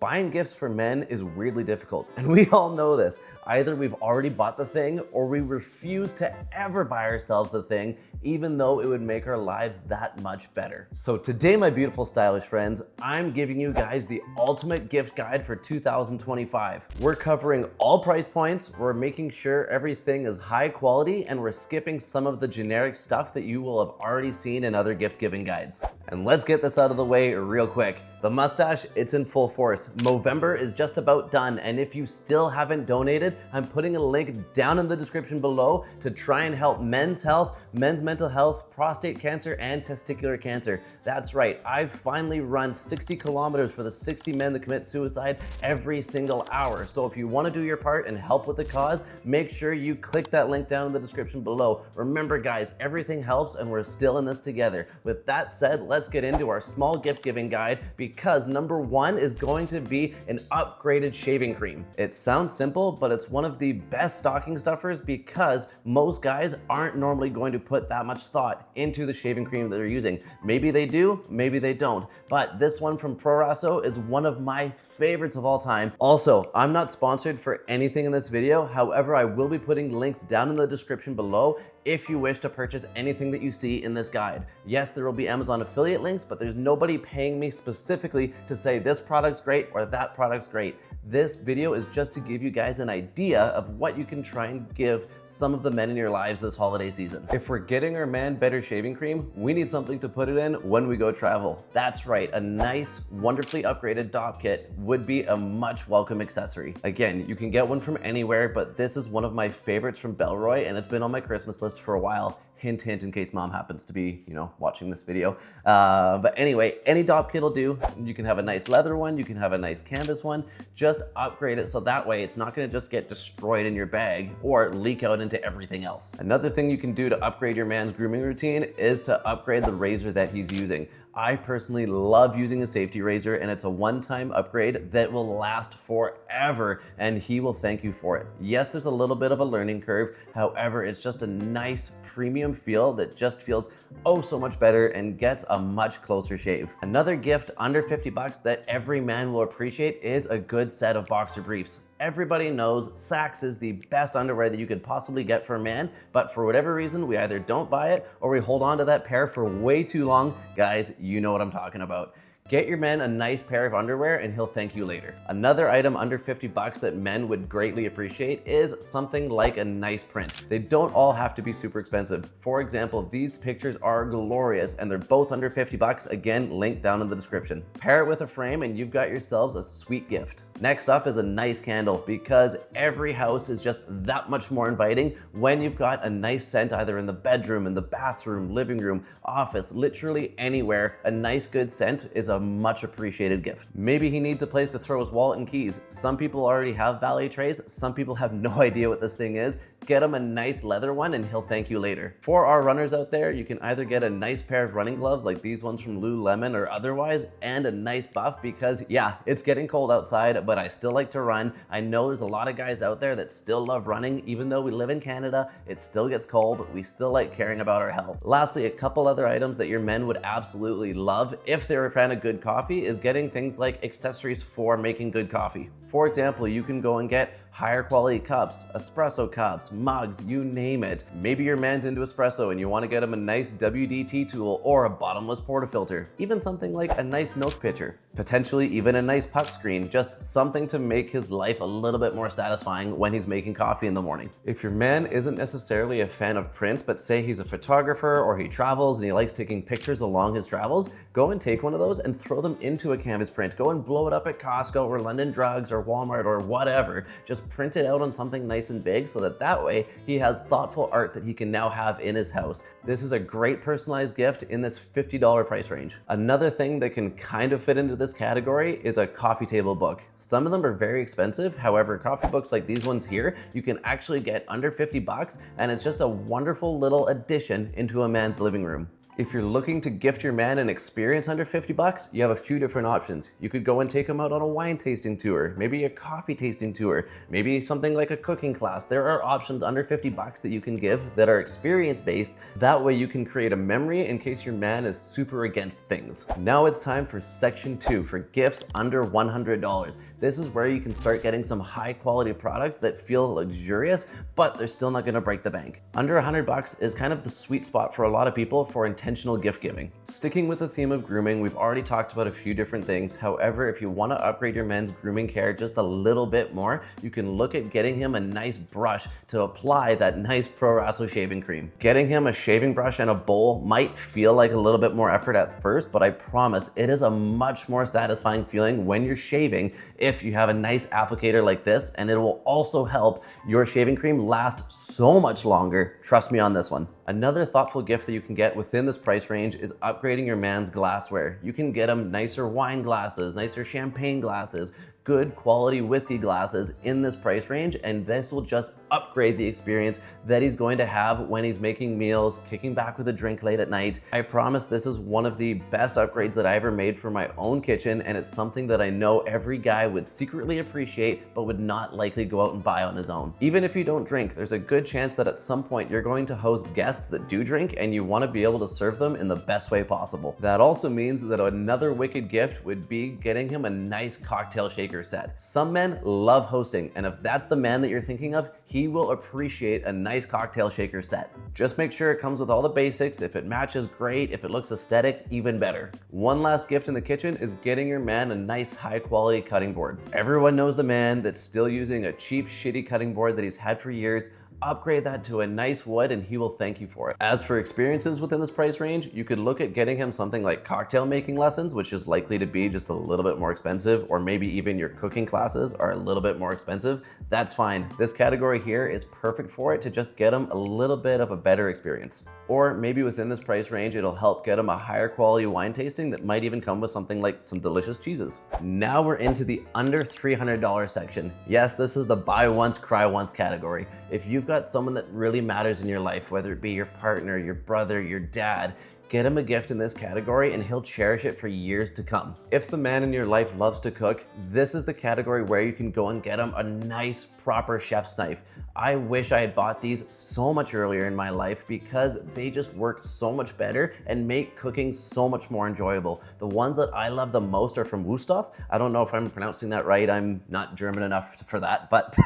Buying gifts for men is weirdly difficult, and we all know this. Either we've already bought the thing or we refuse to ever buy ourselves the thing, even though it would make our lives that much better. So today, my beautiful stylish friends, I'm giving you guys the ultimate gift guide for 2025. We're covering all price points, we're making sure everything is high quality, and we're skipping some of the generic stuff that you will have already seen in other gift giving guides. And let's get this out of the way real quick. The mustache, it's in full force. Movember is just about done, and if you still haven't donated, I'm putting a link down in the description below to try and help men's health, men's mental health, prostate cancer, and testicular cancer. That's right, I've finally run 60 kilometers for the 60 men that commit suicide every single hour. So if you want to do your part and help with the cause, make sure you click that link down in the description below. Remember guys, everything helps and we're still in this together. With that said, let's get into our small gift giving guide, because number one is going to be an upgraded shaving cream. It sounds simple, but it's one of the best stocking stuffers because most guys aren't normally going to put that much thought into the shaving cream that they're using. Maybe they do, maybe they don't. But this one from Proraso is one of my favorites of all time. Also, I'm not sponsored for anything in this video. However, I will be putting links down in the description below if you wish to purchase anything that you see in this guide. Yes, there will be Amazon affiliate links, but there's nobody paying me specifically to say this product's great or that product's great. This video is just to give you guys an idea of what you can try and give some of the men in your lives this holiday season. If we're getting our man better shaving cream, we need something to put it in when we go travel. That's right, a nice, wonderfully upgraded DOP kit would be a much welcome accessory. Again, you can get one from anywhere, but this is one of my favorites from Bellroy, and it's been on my Christmas list for a while. Hint, hint, in case mom happens to be, watching this video. But anyway, any DOP kit will do. You can have a nice leather one, you can have a nice canvas one. Just upgrade it so that way it's not gonna just get destroyed in your bag or leak out into everything else. Another thing you can do to upgrade your man's grooming routine is to upgrade the razor that he's using. I personally love using a safety razor, and it's a one-time upgrade that will last forever, and he will thank you for it. Yes, there's a little bit of a learning curve. However, it's just a nice premium feel that just feels oh so much better and gets a much closer shave. Another gift under 50 bucks that every man will appreciate is a good set of boxer briefs. Everybody knows Saxx is the best underwear that you could possibly get for a man, but for whatever reason, we either don't buy it or we hold on to that pair for way too long. Guys, you know what I'm talking about. Get your man a nice pair of underwear and he'll thank you later. Another item under 50 bucks that men would greatly appreciate is something like a nice print. They don't all have to be super expensive. For example, these pictures are glorious and they're both under 50 bucks. Again, link down in the description. Pair it with a frame and you've got yourselves a sweet gift. Next up is a nice candle, because every house is just that much more inviting when you've got a nice scent either in the bedroom, in the bathroom, living room, office, literally anywhere. A nice good scent is a much appreciated gift. Maybe he needs a place to throw his wallet and keys. Some people already have valet trays. Some people have no idea what this thing is. Get him a nice leather one and he'll thank you later. For our runners out there, you can either get a nice pair of running gloves like these ones from Lululemon or otherwise, and a nice buff, because yeah, it's getting cold outside, but I still like to run. I know there's a lot of guys out there that still love running. Even though we live in Canada, it still gets cold. We still like caring about our health. Lastly, a couple other items that your men would absolutely love if they're a fan of good coffee is getting things like accessories for making good coffee. For example, you can go and get higher quality cups, espresso cups, mugs, you name it. Maybe your man's into espresso and you want to get him a nice WD-T tool or a bottomless portafilter. Even something like a nice milk pitcher. Potentially even a nice puck screen, just something to make his life a little bit more satisfying when he's making coffee in the morning. If your man isn't necessarily a fan of prints, but say he's a photographer or he travels and he likes taking pictures along his travels, go and take one of those and throw them into a canvas print. Go and blow it up at Costco or London Drugs or Walmart or whatever. Just print it out on something nice and big so that way he has thoughtful art that he can now have in his house. This is a great personalized gift in this $50 price range. Another thing that can kind of fit into this category is a coffee table book. Some of them are very expensive. However, coffee books like these ones here, you can actually get under 50 bucks, and it's just a wonderful little addition into a man's living room. If you're looking to gift your man an experience under 50 bucks, you have a few different options. You could go and take him out on a wine tasting tour, maybe a coffee tasting tour, maybe something like a cooking class. There are options under 50 bucks that you can give that are experience based. That way you can create a memory in case your man is super against things. Now it's time for section 2 for gifts under $100. This is where you can start getting some high quality products that feel luxurious, but they're still not gonna break the bank. Under 100 bucks is kind of the sweet spot for a lot of people for intentional gift giving. Sticking with the theme of grooming, we've already talked about a few different things. However, if you want to upgrade your men's grooming care just a little bit more, you can look at getting him a nice brush to apply that nice Pro Wrestler shaving cream. Getting him a shaving brush and a bowl might feel like a little bit more effort at first, but I promise it is a much more satisfying feeling when you're shaving if you have a nice applicator like this, and it will also help your shaving cream last so much longer. Trust me on this one. Another thoughtful gift that you can get within this price range is upgrading your man's glassware. You can get him nicer wine glasses, nicer champagne glasses, good quality whiskey glasses in this price range, and this will just upgrade the experience that he's going to have when he's making meals, kicking back with a drink late at night. I promise this is one of the best upgrades that I ever made for my own kitchen, and it's something that I know every guy would secretly appreciate but would not likely go out and buy on his own. Even if you don't drink, there's a good chance that at some point you're going to host guests that do drink, and you want to be able to serve them in the best way possible. That also means that another wicked gift would be getting him a nice cocktail shaker set. Some men love hosting, and if that's the man that you're thinking of, he will appreciate a nice cocktail shaker set. Just make sure it comes with all the basics. If it matches, great. If it looks aesthetic, even better. One last gift in the kitchen is getting your man a nice high quality cutting board. Everyone knows the man that's still using a cheap, shitty cutting board that he's had for years. Upgrade that to a nice wood and he will thank you for it. As for experiences within this price range, you could look at getting him something like cocktail making lessons, which is likely to be just a little bit more expensive, or maybe even your cooking classes are a little bit more expensive. That's fine. This category here is perfect for it to just get him a little bit of a better experience. Or maybe within this price range, it'll help get him a higher quality wine tasting that might even come with something like some delicious cheeses. Now we're into the under $300 section. Yes, this is the buy once, cry once category. If you've got someone that really matters in your life, whether it be your partner, your brother, your dad, get him a gift in this category and he'll cherish it for years to come. If the man in your life loves to cook, this is the category where you can go and get him a nice, proper chef's knife. I wish I had bought these so much earlier in my life because they just work so much better and make cooking so much more enjoyable. The ones that I love the most are from Wusthof. I don't know if I'm pronouncing that right. I'm not German enough for that, but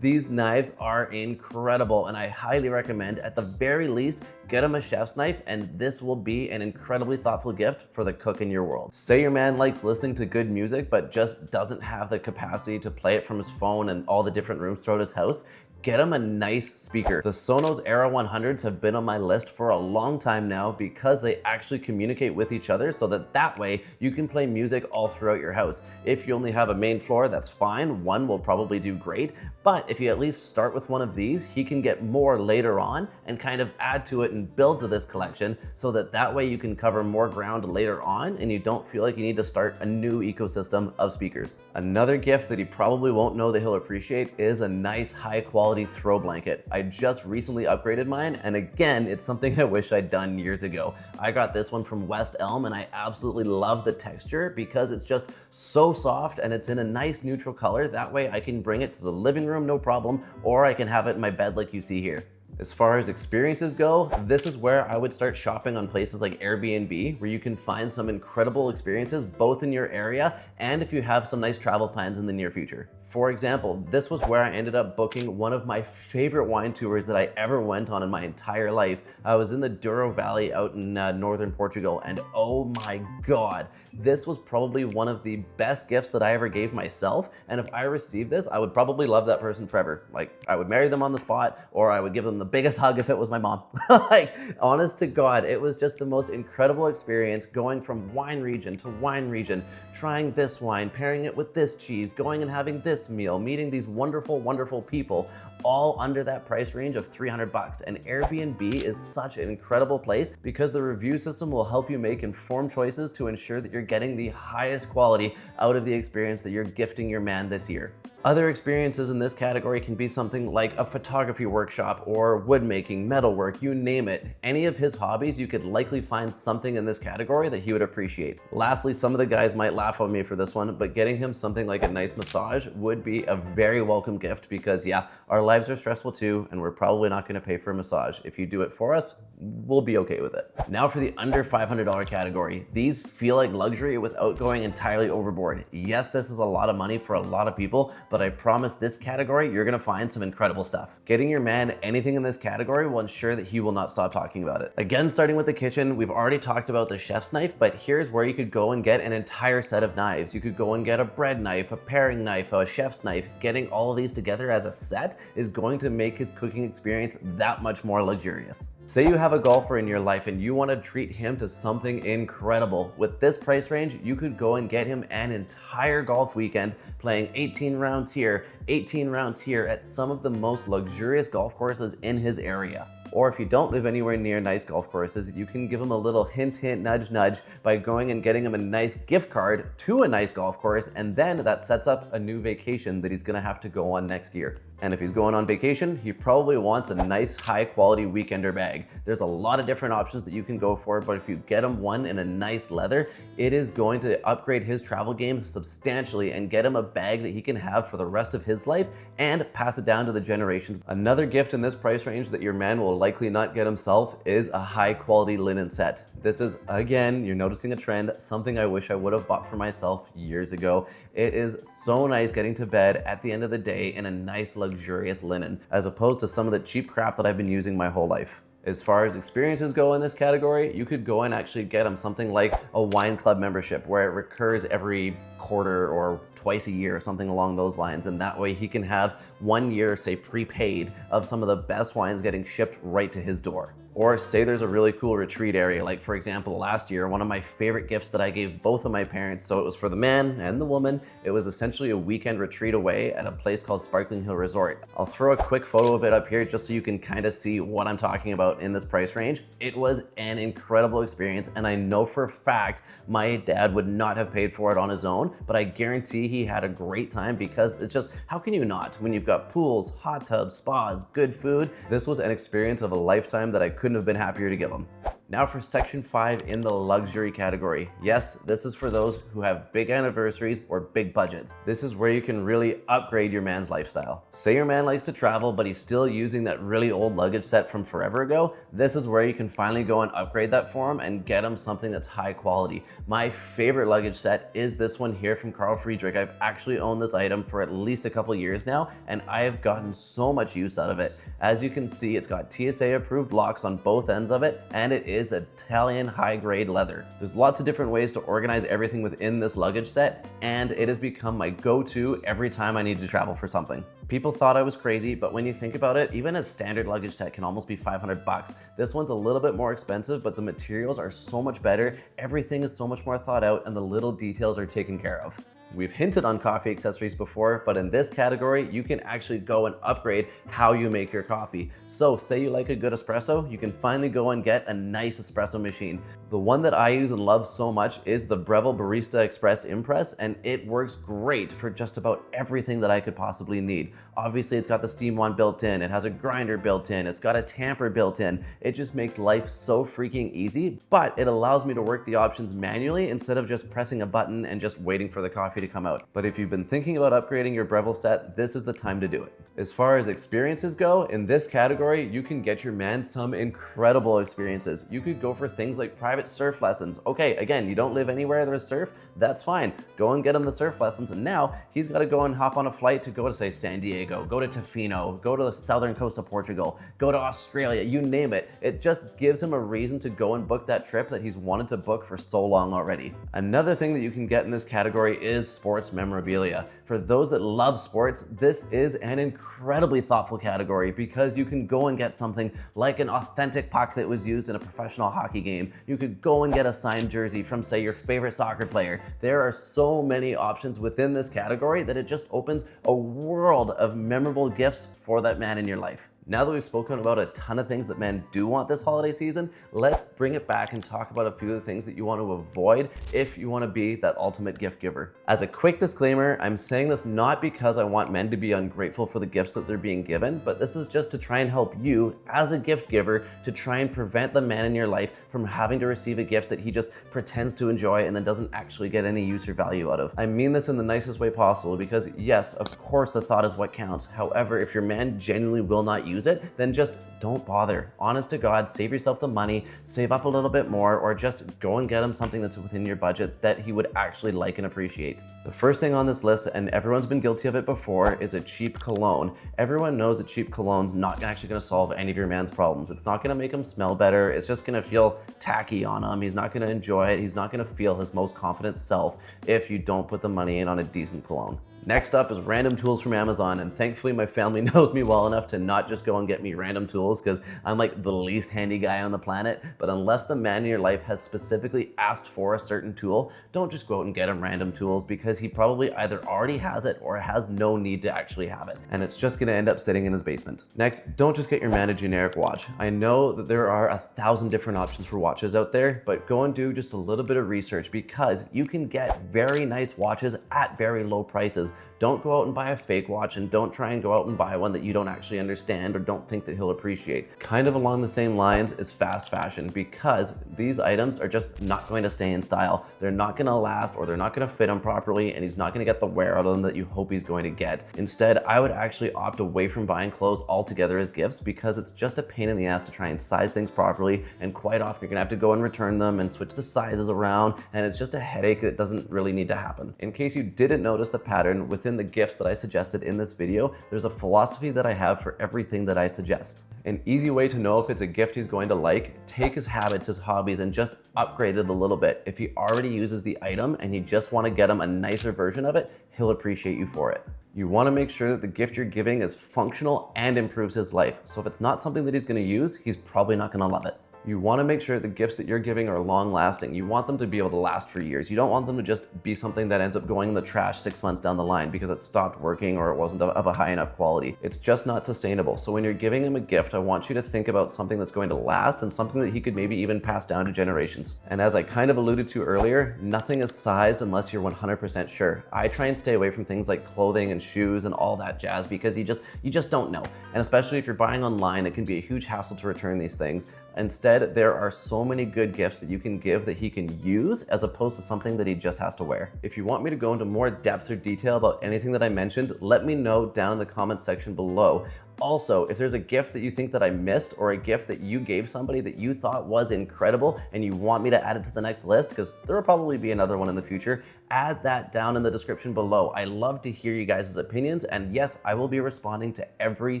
these knives are incredible and I highly recommend, at the very least, get him a chef's knife, and this will be an incredibly thoughtful gift for the cook in your world. Say your man likes listening to good music but just doesn't have the capacity to play it from his phone and all the different rooms throughout his house. Get him a nice speaker. The Sonos Era 100s have been on my list for a long time now because they actually communicate with each other so that way you can play music all throughout your house. If you only have a main floor, that's fine. One will probably do great. But if you at least start with one of these, he can get more later on and kind of add to it and build to this collection so that way you can cover more ground later on and you don't feel like you need to start a new ecosystem of speakers. Another gift that he probably won't know that he'll appreciate is a nice high quality throw blanket. I just recently upgraded mine, and again, it's something I wish I'd done years ago. I got this one from West Elm and I absolutely love the texture because it's just so soft and it's in a nice neutral color. That way I can bring it to the living room, no problem, or I can have it in my bed like you see here. As far as experiences go, this is where I would start shopping on places like Airbnb, where you can find some incredible experiences both in your area and if you have some nice travel plans in the near future. For example, this was where I ended up booking one of my favorite wine tours that I ever went on in my entire life. I was in the Douro Valley out in northern Portugal, and oh my God, this was probably one of the best gifts that I ever gave myself. And if I received this, I would probably love that person forever. Like, I would marry them on the spot, or I would give them the biggest hug if it was my mom. Like, honest to God, it was just the most incredible experience going from wine region to wine region, trying this wine, pairing it with this cheese, going and having this meal, meeting these wonderful, wonderful people, all under that price range of 300 bucks. And Airbnb is such an incredible place because the review system will help you make informed choices to ensure that you're getting the highest quality out of the experience that you're gifting your man this year. Other experiences in this category can be something like a photography workshop or wood making, metalwork, you name it. Any of his hobbies, you could likely find something in this category that he would appreciate. Lastly, some of the guys might laugh at me for this one, but getting him something like a nice massage would be a very welcome gift because yeah, our lives are stressful too, and we're probably not gonna pay for a massage. If you do it for us, we'll be okay with it. Now for the under $500 category. These feel like luxury without going entirely overboard. Yes, this is a lot of money for a lot of people, but I promise this category, you're gonna find some incredible stuff. Getting your man anything in this category will ensure that he will not stop talking about it. Again, starting with the kitchen, we've already talked about the chef's knife, but here's where you could go and get an entire set of knives. You could go and get a bread knife, a paring knife, a chef's knife. Getting all of these together as a set is going to make his cooking experience that much more luxurious. Say you have a golfer in your life and you want to treat him to something incredible. With this price range, you could go and get him an entire golf weekend playing 18 rounds here, 18 rounds here at some of the most luxurious golf courses in his area. Or if you don't live anywhere near nice golf courses, you can give him a little hint, hint, nudge, nudge by going and getting him a nice gift card to a nice golf course, and then that sets up a new vacation that he's gonna have to go on next year. And if he's going on vacation, he probably wants a nice high quality weekender bag. There's a lot of different options that you can go for, but if you get him one in a nice leather, it is going to upgrade his travel game substantially and get him a bag that he can have for the rest of his life and pass it down to the generations. Another gift in this price range that your man will likely not get himself is a high quality linen set. This is, again, you're noticing a trend, something I wish I would have bought for myself years ago. It is so nice getting to bed at the end of the day in a nice luxurious linen, as opposed to some of the cheap crap that I've been using my whole life. As far as experiences go in this category, you could go and actually get him something like a wine club membership where it recurs every quarter or twice a year or something along those lines, and that way he can have 1 year, say, prepaid of some of the best wines getting shipped right to his door. Or say there's a really cool retreat area, like for example last year, one of my favorite gifts that I gave both of my parents, so it was for the man and the woman, it was essentially a weekend retreat away at a place called Sparkling Hill Resort. I'll throw a quick photo of it up here just so you can kind of see what I'm talking about in this price range. It was an incredible experience, and I know for a fact my dad would not have paid for it on his own, but I guarantee he had a great time because it's just, how can you not when you've got pools, hot tubs, spas, good food? This was an experience of a lifetime that I couldn't have been happier to give him. Now for section 5 in the luxury category. Yes, this is for those who have big anniversaries or big budgets. This is where you can really upgrade your man's lifestyle. Say your man likes to travel, but he's still using that really old luggage set from forever ago. This is where you can finally go and upgrade that for him and get him something that's high quality. My favorite luggage set is this one here from Carl Friedrich. I've actually owned this item for at least a couple years now, and I have gotten so much use out of it. As you can see, it's got TSA approved locks on both ends of it, and it is Italian high-grade leather. There's lots of different ways to organize everything within this luggage set, and it has become my go-to every time I need to travel for something. People thought I was crazy, but when you think about it, even a standard luggage set can almost be 500 bucks. This one's a little bit more expensive, but the materials are so much better, everything is so much more thought out, and the little details are taken care of. We've hinted on coffee accessories before, but in this category, you can actually go and upgrade how you make your coffee. So say you like a good espresso, you can finally go and get a nice espresso machine. The one that I use and love so much is the Breville Barista Express Impress, and it works great for just about everything that I could possibly need. Obviously, it's got the steam wand built in, it has a grinder built in, it's got a tamper built in. It just makes life so freaking easy, but it allows me to work the options manually instead of just pressing a button and just waiting for the coffee to come out. But if you've been thinking about upgrading your Breville set, this is the time to do it. As far as experiences go, in this category, you can get your man some incredible experiences. You could go for things like private surf lessons. Okay, again, you don't live anywhere there's surf, that's fine. Go and get him the surf lessons, and now he's got to go and hop on a flight to go to, say, San Diego, go to Tofino, go to the southern coast of Portugal, go to Australia, you name it. It just gives him a reason to go and book that trip that he's wanted to book for so long already. Another thing that you can get in this category is sports memorabilia. For those that love sports, this is an incredibly thoughtful category because you can go and get something like an authentic puck that was used in a professional hockey game. You could go and get a signed jersey from, say, your favorite soccer player. There are so many options within this category that it just opens a world of memorable gifts for that man in your life. Now that we've spoken about a ton of things that men do want this holiday season, let's bring it back and talk about a few of the things that you want to avoid if you want to be that ultimate gift giver. As a quick disclaimer, I'm saying this not because I want men to be ungrateful for the gifts that they're being given, but this is just to try and help you as a gift giver to try and prevent the man in your life from having to receive a gift that he just pretends to enjoy and then doesn't actually get any use or value out of. I mean this in the nicest way possible because yes, of course the thought is what counts. However, if your man genuinely will not use it, then just don't bother. Honest to God, save yourself the money, save up a little bit more, or just go and get him something that's within your budget that he would actually like and appreciate. The first thing on this list, and everyone's been guilty of it before, is a cheap cologne. Everyone knows that cheap cologne's not actually gonna solve any of your man's problems. It's not gonna make him smell better. It's just gonna feel tacky on him. He's not gonna enjoy it. He's not gonna feel his most confident self if you don't put the money in on a decent cologne. Next up is random tools from Amazon, and thankfully my family knows me well enough to not just go and get me random tools because I'm like the least handy guy on the planet. But unless the man in your life has specifically asked for a certain tool, don't just go out and get him random tools because he probably either already has it or has no need to actually have it, and it's just gonna end up sitting in his basement. Next, don't just get your man a generic watch. I know that there are 1,000 different options for watches out there, but go and do just a little bit of research because you can get very nice watches at very low prices. Don't go out and buy a fake watch, and don't try and go out and buy one that you don't actually understand or don't think that he'll appreciate. Kind of along the same lines is fast fashion, because these items are just not going to stay in style. They're not gonna last, or they're not gonna fit him properly, and he's not gonna get the wear out of them that you hope he's going to get. Instead, I would actually opt away from buying clothes altogether as gifts because it's just a pain in the ass to try and size things properly, and quite often you're gonna have to go and return them and switch the sizes around, and it's just a headache that doesn't really need to happen. In case you didn't notice the pattern within the gifts that I suggested in this video, there's a philosophy that I have for everything that I suggest. An easy way to know if it's a gift he's going to like: take his habits, his hobbies, and just upgrade it a little bit. If he already uses the item and you just want to get him a nicer version of it, he'll appreciate you for it. You want to make sure that the gift you're giving is functional and improves his life. So if it's not something that he's going to use, he's probably not going to love it. You want to make sure the gifts that you're giving are long lasting. You want them to be able to last for years. You don't want them to just be something that ends up going in the trash 6 months down the line because it stopped working or it wasn't of a high enough quality. It's just not sustainable. So when you're giving him a gift, I want you to think about something that's going to last and something that he could maybe even pass down to generations. And as I kind of alluded to earlier, nothing is sized unless you're 100% sure. I try and stay away from things like clothing and shoes and all that jazz because you just don't know. And especially if you're buying online, it can be a huge hassle to return these things. Instead, there are so many good gifts that you can give that he can use as opposed to something that he just has to wear. If you want me to go into more depth or detail about anything that I mentioned, let me know down in the comment section below. Also, if there's a gift that you think that I missed or a gift that you gave somebody that you thought was incredible and you want me to add it to the next list, because there will probably be another one in the future, add that down in the description below. I love to hear you guys' opinions, and yes, I will be responding to every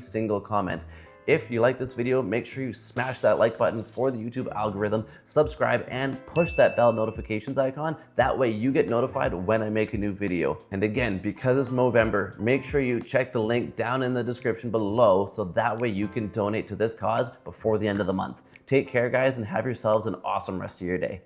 single comment. If you like this video, make sure you smash that like button for the YouTube algorithm, subscribe, and push that bell notifications icon. That way you get notified when I make a new video. And again, because it's Movember, make sure you check the link down in the description below so that way you can donate to this cause before the end of the month. Take care, guys, and have yourselves an awesome rest of your day.